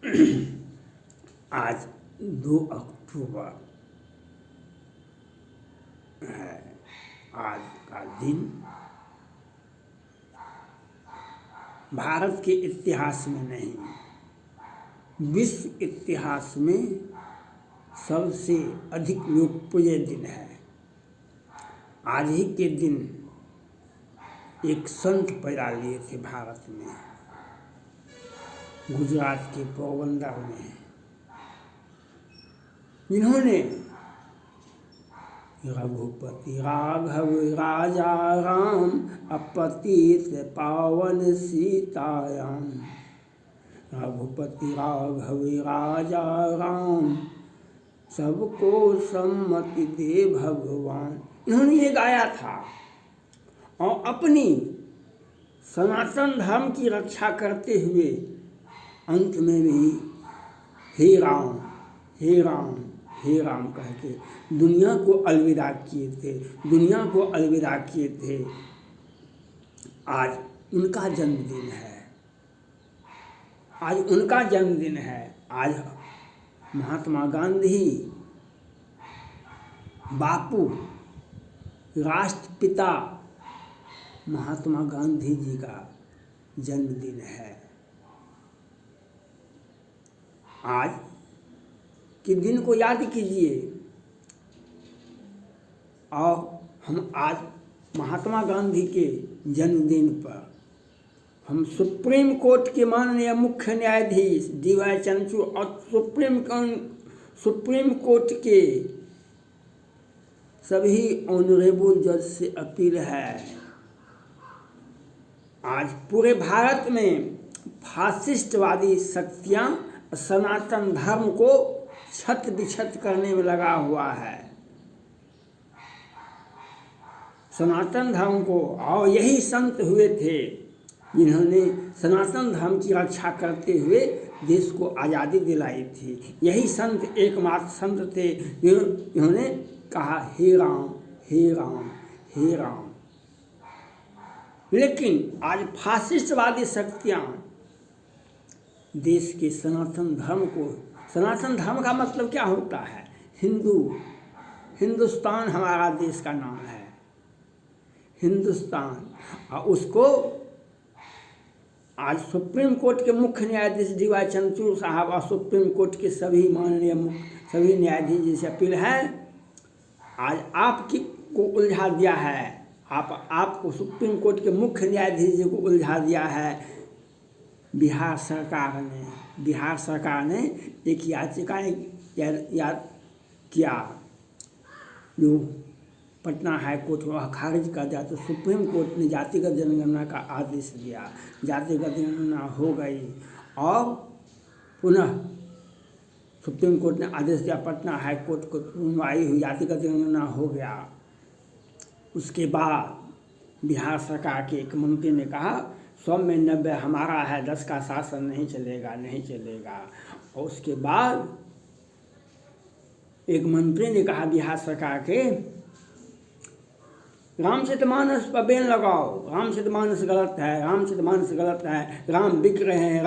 आज 2 अक्टूबर है। आज का दिन भारत के इतिहास में नहीं, विश्व इतिहास में सबसे अधिक लोकप्रिय दिन है। आज ही के दिन एक संत पैदा लिए थे भारत में, गुजरात के पोरबंदर में, जिन्होंने रघुपति राघव राजा राम अपतित पावन सीताराम। रघुपति राघव राजा राम सबको सम्मति दे भगवान। इन्होंने ये गाया था और अपनी सनातन धर्म की रक्षा करते हुए अंत में भी हे राम हे राम हे राम कह के दुनिया को अलविदा किए थे, दुनिया को अलविदा किए थे। आज उनका जन्मदिन है, आज उनका जन्मदिन है। आज महात्मा गांधी, बापू, राष्ट्रपिता महात्मा गांधी जी का जन्मदिन है। आज के दिन को याद कीजिए और हम आज महात्मा गांधी के जन्मदिन पर हम सुप्रीम कोर्ट के माननीय मुख्य न्यायाधीश डी.वाई. चंद्रचूड़ और सुप्रीम कोर्ट के सभी ऑनरेबल जज से अपील है, आज पूरे भारत में फासिस्टवादी शक्तियां सनातन धर्म को छत बिछत करने में लगा हुआ है। सनातन धर्म को, और यही संत हुए थे जिन्होंने सनातन धर्म की रक्षा करते हुए देश को आज़ादी दिलाई थी। यही संत एकमात्र संत थे जिन्होंने कहा हे राम हे राम हे राम। लेकिन आज फासिस्टवादी शक्तियाँ देश के सनातन धर्म को, सनातन धर्म का मतलब क्या होता है? हिंदुस्तान हमारा देश का नाम है, हिंदुस्तान। और उसको आज सुप्रीम कोर्ट के मुख्य न्यायाधीश डी.वाई. चंद्रचूड़ साहब और सुप्रीम कोर्ट के सभी माननीय सभी न्यायाधीश से अपील है, आज आपकी को उलझा दिया है, आपको सुप्रीम कोर्ट के मुख्य न्यायाधीश जी को उलझा दिया है बिहार सरकार ने एक याचिका याद किया जो पटना हाई कोर्ट में खारिज कर दिया। तो सुप्रीम कोर्ट ने जातिगत जनगणना का आदेश दिया, जातिगत जनगणना हो गई और पुनः सुप्रीम कोर्ट ने आदेश दिया, पटना हाई कोर्ट को सुनवाई हुई, जातिगत जनगणना हो गया। उसके बाद बिहार सरकार के एक मंत्री ने कहा 100 में 90 हमारा है, 10 का शासन नहीं चलेगा, नहीं चलेगा। और उसके बाद एक मंत्री ने कहा बिहार सरकार के, रामचरितमानस पर बैन लगाओ, रामचरितमानस गलत है, रामचरितमानस गलत है, राम बिक रहे हैं,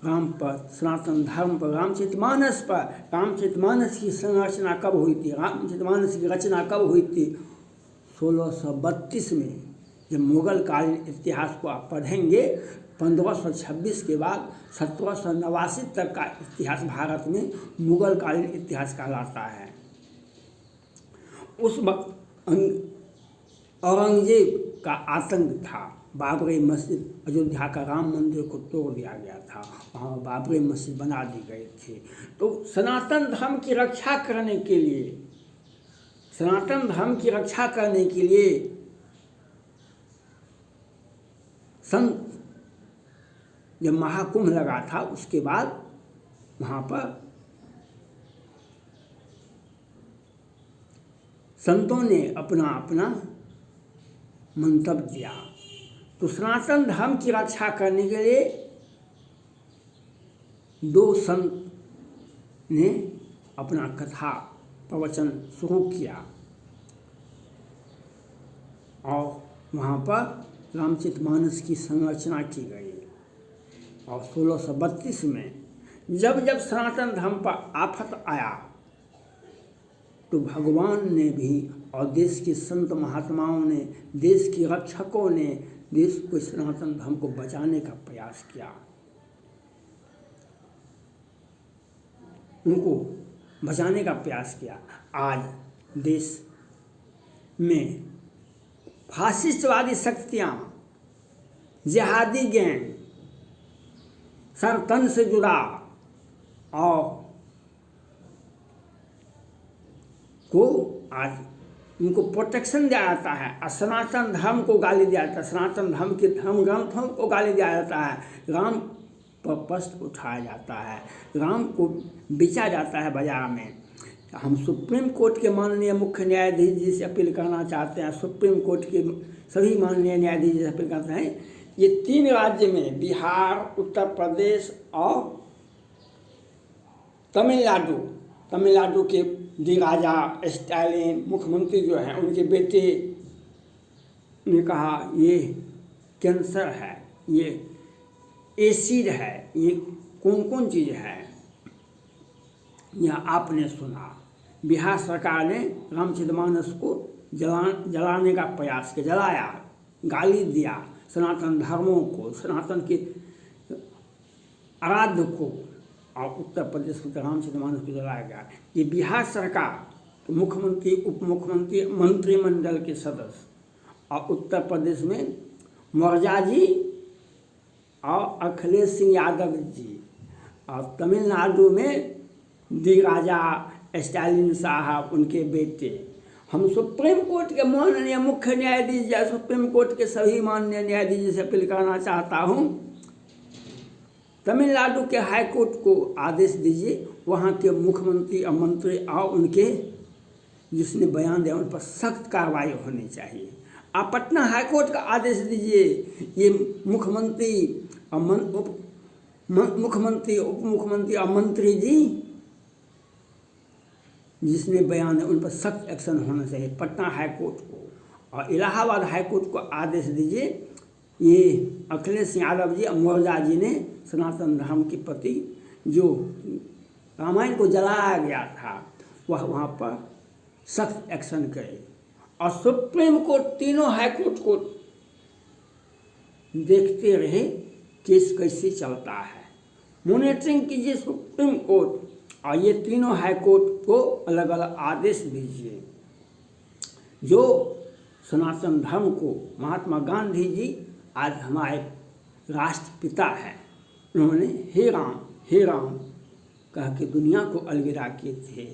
राम पर, सनातन धर्म पर, रामचरितमानस पर। रामचरितमानस की संरचना कब हुई थी? रामचरितमानस की रचना कब हुई थी? 1632 में। जब मुगल कालीन इतिहास को आप पढ़ेंगे, 1526 के बाद 1789 तक का इतिहास भारत में मुगल कालीन इतिहास कहलाता है। उस वक्त औरंगजेब का आतंक था, बाबरी मस्जिद, अयोध्या का राम मंदिर को तोड़ दिया गया था, वहाँ बाबरी मस्जिद बना दी गई थी। तो सनातन धर्म की रक्षा करने के लिए, सनातन धर्म की रक्षा करने के लिए संत जब महाकुंभ लगा था, उसके बाद वहाँ पर संतों ने अपना अपना मंतव्य दिया। तो सनातन धर्म की रक्षा करने के लिए 2 संत ने अपना कथा प्रवचन शुरू किया और वहाँ पर रामचरितमानस की संरचना की गई। और 1632 में जब जब सनातन धर्म पर आफत आया तो भगवान ने भी और देश के संत महात्माओं ने, देश के रक्षकों ने देश को सनातन धर्म को बचाने का प्रयास किया, उनको बचाने का प्रयास किया। आज देश में फासिस्टवादी शक्तियाँ, जिहादी गैंग सर तन से जुड़ा और को आज उनको प्रोटेक्शन दिया जाता है। सनातन धर्म को गाली दिया जाता है, सनातन धर्म के धर्म ग्रंथों को गाली दिया जाता है, राम पर प्रश्न उठाया जाता है, राम को बेचा जाता है बाजार में। हम सुप्रीम कोर्ट के माननीय मुख्य न्यायाधीश जी से अपील करना चाहते हैं, सुप्रीम कोर्ट के सभी माननीय न्यायाधीश जी से अपील करते हैं, ये 3 राज्य में बिहार, उत्तर प्रदेश और तमिलनाडु के डी राजा स्टालिन मुख्यमंत्री जो हैं, उनके बेटे ने कहा ये कैंसर है, ये एसिड है, ये कौन कौन चीज़ है, यह आपने सुना। बिहार सरकार ने रामचरितमानस को जलाने का प्रयास किया, जलाया, गाली दिया सनातन धर्मों को, सनातन के आराध्य को, और उत्तर प्रदेश में रामचरितमानस को जलाया गया। ये बिहार सरकार मुख्यमंत्री, उप मुख्यमंत्री, मंत्रिमंडल के सदस्य, और उत्तर प्रदेश में मौर्या जी और अखिलेश सिंह यादव जी, और तमिलनाडु में डी राजा स्टालिन साहब, उनके बेटे। हम सुप्रीम कोर्ट के माननीय मुख्य न्यायाधीश या सुप्रीम कोर्ट के सभी माननीय न्यायाधीश से अपील करना चाहता हूँ, तमिलनाडु के हाई कोर्ट को आदेश दीजिए, वहाँ के मुख्यमंत्री और मंत्री और उनके जिसने बयान दिया उन पर सख्त कार्रवाई होनी चाहिए। आप पटना हाई कोर्ट का आदेश दीजिए, ये मुख्यमंत्री और मुख्यमंत्री, उप मुख्यमंत्री और मंत्री जी जिसने बयान है उन पर सख्त एक्शन होना चाहिए। पटना हाई कोर्ट को और इलाहाबाद हाई कोर्ट को आदेश दीजिए, ये अखिलेश यादव जी और मौर्या जी ने सनातन धर्म के प्रति जो रामायण को जलाया गया था वह वहाँ पर सख्त एक्शन करे। और सुप्रीम कोर्ट, तीनों हाई कोर्ट को देखते रहे केस कैसे चलता है, मॉनिटरिंग कीजिए सुप्रीम कोर्ट, और ये तीनों हाई कोर्ट को अलग अलग आदेश दीजिए। जो सनातन धर्म को महात्मा गांधी जी आज हमारे राष्ट्रपिता हैं, उन्होंने हे राम कह के दुनिया को अलविदा किए थे,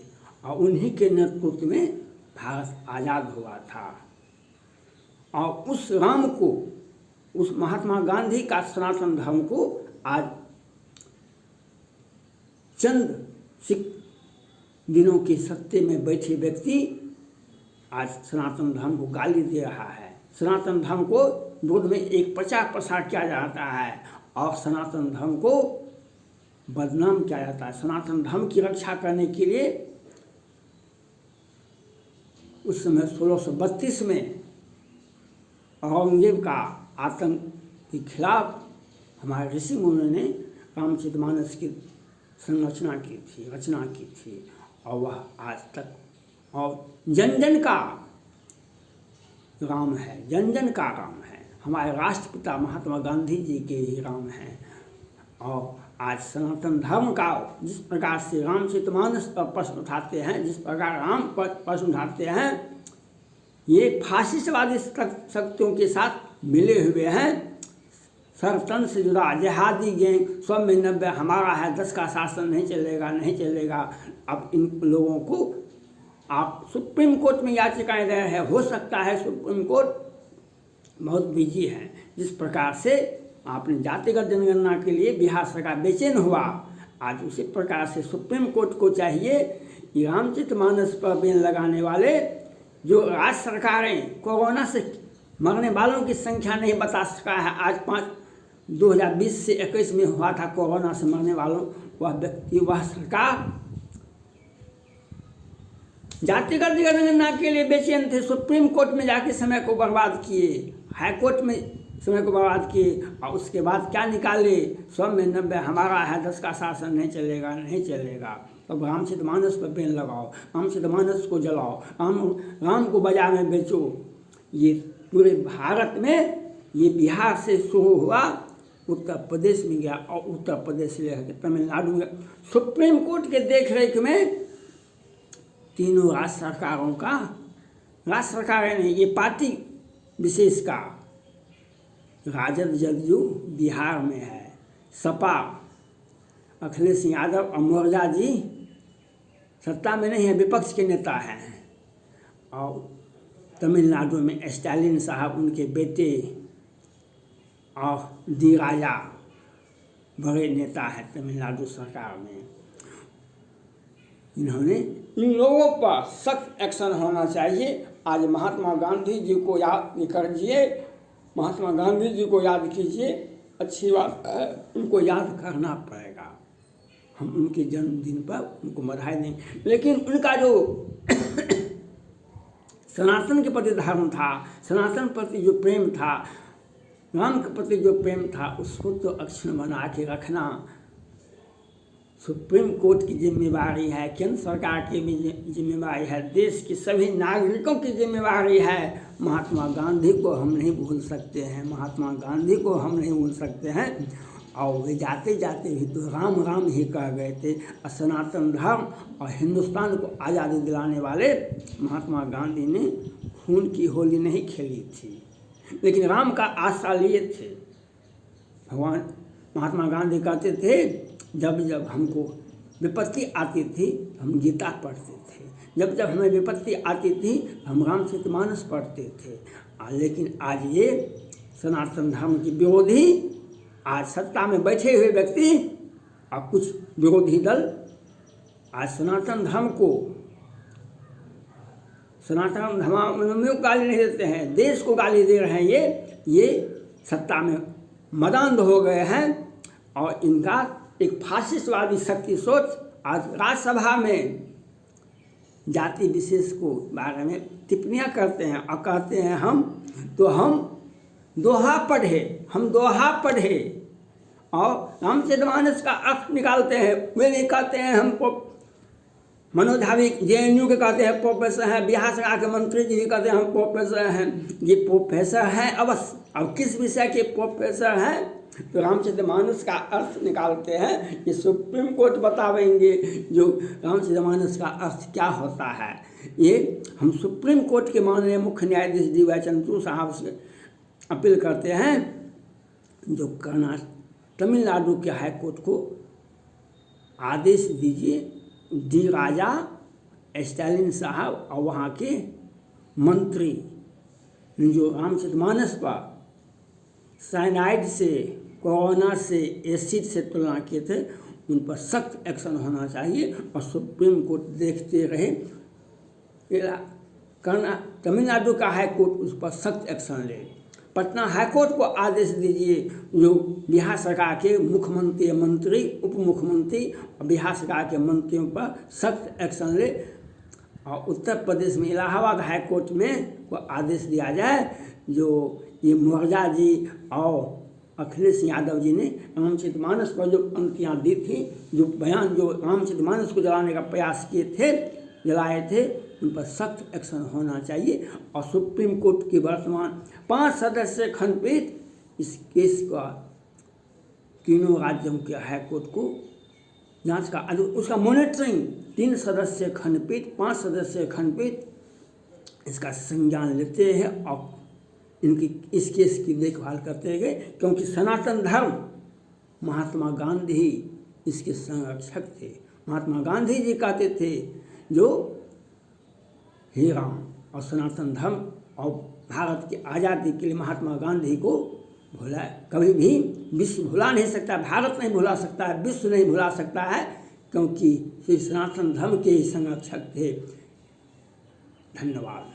और उन्हीं के नेतृत्व में भारत आज़ाद हुआ था। और उस राम को, उस महात्मा गांधी का सनातन धर्म को आज चंद दिनों के सत्ते में बैठे व्यक्ति आज सनातन धर्म को गाली दे रहा है। सनातन धर्म को विरोध में एक प्रचार प्रसार किया जाता है और सनातन धर्म को बदनाम किया जाता है। सनातन धर्म की रक्षा करने के लिए उस समय 1632 में औरंगजेब का आतंक के खिलाफ हमारे ऋषि मुनियों ने रामचरितमानस की रचना की थी, और वह आज तक और जन जन का राम है, जन जन का राम है, हमारे राष्ट्रपिता महात्मा गांधी जी के ही राम हैं। और आज सनातन धर्म का जिस प्रकार से रामचरितमानस पर प्रश्न उठाते हैं, जिस प्रकार राम पर प्रश्न उठाते हैं, ये फासिस्टवादी शक्तियों के साथ मिले हुए हैं। सरतन से जुड़ा जिहादी गैंग 100 में 90 हमारा है, 10 का शासन नहीं चलेगा। अब इन लोगों को आप सुप्रीम कोर्ट में याचिकाएं दे रहे हैं, हो सकता है सुप्रीम कोर्ट बहुत बिजी है। जिस प्रकार से आपने जातिगत जनगणना के लिए बिहार सरकार बेचैन हुआ, आज उसी प्रकार से सुप्रीम कोर्ट को चाहिए कि रामचरितमानस पर बैन लगाने वाले जो राज्य सरकारें कोरोना से मरने वालों की संख्या नहीं बता सका है, आज 2020 से 21 में हुआ था कोरोना से मरने वालों, वह व्यक्ति, वह सरकार जातिगत जनगणना के लिए बेचैन थे, सुप्रीम कोर्ट में जाके समय को बर्बाद किए, हाई कोर्ट में समय को बर्बाद किए और उसके बाद क्या निकाले, 100 में 90 हमारा है, 10 का शासन नहीं चलेगा, नहीं चलेगा। अब रामचरितमानस पर बैन लगाओ, रामचरितमानस को जलाओ, राम को बाजार में बेचो। ये पूरे भारत में, ये बिहार से शुरू हुआ, उत्तर प्रदेश में गया और उत्तर प्रदेश से लेकर तमिलनाडु में सुप्रीम कोर्ट के देख रेख में तीनों राज्य सरकारों का, राज्य सरकारें नहीं, ये पार्टी विशेष का, राजद जदयू बिहार में है, सपा अखिलेश यादव और मुर्जा जी सत्ता में नहीं है, विपक्ष के नेता हैं। और तमिलनाडु में स्टालिन साहब, उनके बेटे और डी राजा बड़े नेता हैं तमिलनाडु सरकार में। इन्होंने, इन लोगों पर सख्त एक्शन होना चाहिए। आज महात्मा गांधी जी को याद कीजिए, महात्मा गांधी जी को याद कीजिए, अच्छी बात है, उनको याद करना पड़ेगा। हम उनके जन्मदिन पर उनको बधाई देंगे, लेकिन उनका जो सनातन के प्रति धर्म था, सनातन प्रति जो प्रेम था, राम के प्रति जो प्रेम था, उसको तो अक्षुण्ण बना के रखना सुप्रीम कोर्ट की जिम्मेवारी है, केंद्र सरकार की भी जिम्मेवारी है, देश के सभी नागरिकों की जिम्मेवारी है। महात्मा गांधी को हम नहीं भूल सकते हैं, महात्मा गांधी को हम नहीं भूल सकते हैं। और वे जाते जाते भी तो राम राम ही कह गए थे। सनातन धर्म और हिंदुस्तान को आज़ादी दिलाने वाले महात्मा गांधी ने खून की होली नहीं खेली थी, लेकिन राम का आशा लिए थे। भगवान महात्मा गांधी कहते थे, जब जब हमको विपत्ति आती थी हम गीता पढ़ते थे, जब जब हमें विपत्ति आती थी हम रामचरितमानस पढ़ते थे। लेकिन आज ये सनातन धर्म की विरोधी, आज सत्ता में बैठे हुए व्यक्ति और कुछ विरोधी दल आज सनातन धर्म को, सनातन धर्म को गाली नहीं देते हैं, देश को गाली दे रहे हैं। ये सत्ता में मदान्ध हो गए हैं और इनका एक फासिस्टवादी शक्ति सोच आज राज्यसभा में जाति विशेष को बारे में टिप्पणियां करते हैं और कहते हैं हम दोहा पढ़े और रामचरितमानस का अर्थ निकालते हैं। वे भी कहते हैं हमको, मनोज हावी JNU के कहते हैं प्रोफेसर हैं, बिहार सरकार के मंत्री जी भी कहते हैं हम प्रोफेसर हैं। ये प्रोफेसर हैं अवश्य, अब किस विषय के प्रोफेसर हैं? तो रामचरितमानस का अर्थ निकालते हैं, ये सुप्रीम कोर्ट बतावेंगे जो रामचरितमानस का अर्थ क्या होता है। ये हम सुप्रीम कोर्ट के माननीय मुख्य न्यायाधीश DY चंद्रचूड़ साहब से अपील करते हैं, जो तमिलनाडु के हाई कोर्ट को आदेश दीजिए, डी राजा, स्टालिन साहब और वहाँ के मंत्री जो रामचरितमानस पर साइनाइड से, कोरोना से, एसिड से तुलना किए थे, उन पर सख्त एक्शन होना चाहिए और सुप्रीम कोर्ट देखते रहे। तमिलनाडु का हाई कोर्ट उस पर सख्त एक्शन ले। पटना हाई कोर्ट को आदेश दीजिए, जो बिहार सरकार के मुख्यमंत्री, मंत्री, उप मुख्यमंत्री और बिहार सरकार के मंत्रियों पर सख्त एक्शन ले। और उत्तर प्रदेश में इलाहाबाद हाई कोर्ट में को आदेश दिया जाए, जो ये मुर्जा जी और अखिलेश यादव जी ने रामचरितमानस पर जो पंक्तियाँ दी थी, जो बयान, जो रामचरितमानस को जलाने का प्रयास किए थे, जलाए थे, उन पर सख्त एक्शन होना चाहिए। और सुप्रीम कोर्ट की वर्तमान 5 सदस्यीय खंडपीठ इस केस का तीनों राज्यों के हाई कोर्ट को जांच का, उसका मॉनिटरिंग 3 सदस्यीय खंडपीठ, 5 सदस्यीय खंडपीठ इसका संज्ञान लेते हैं और इनकी इस केस की देखभाल करते गए, क्योंकि सनातन धर्म महात्मा गांधी इसके संरक्षक थे। महात्मा गांधी जी कहते थे, जो हे राम और सनातन धर्म और भारत की आज़ादी के लिए महात्मा गांधी को भुला, कभी भी विश्व भुला नहीं सकता, भारत नहीं भुला सकता है, विश्व नहीं भुला सकता है, क्योंकि श्री सनातन धर्म के ही संरक्षक थे। धन्यवाद।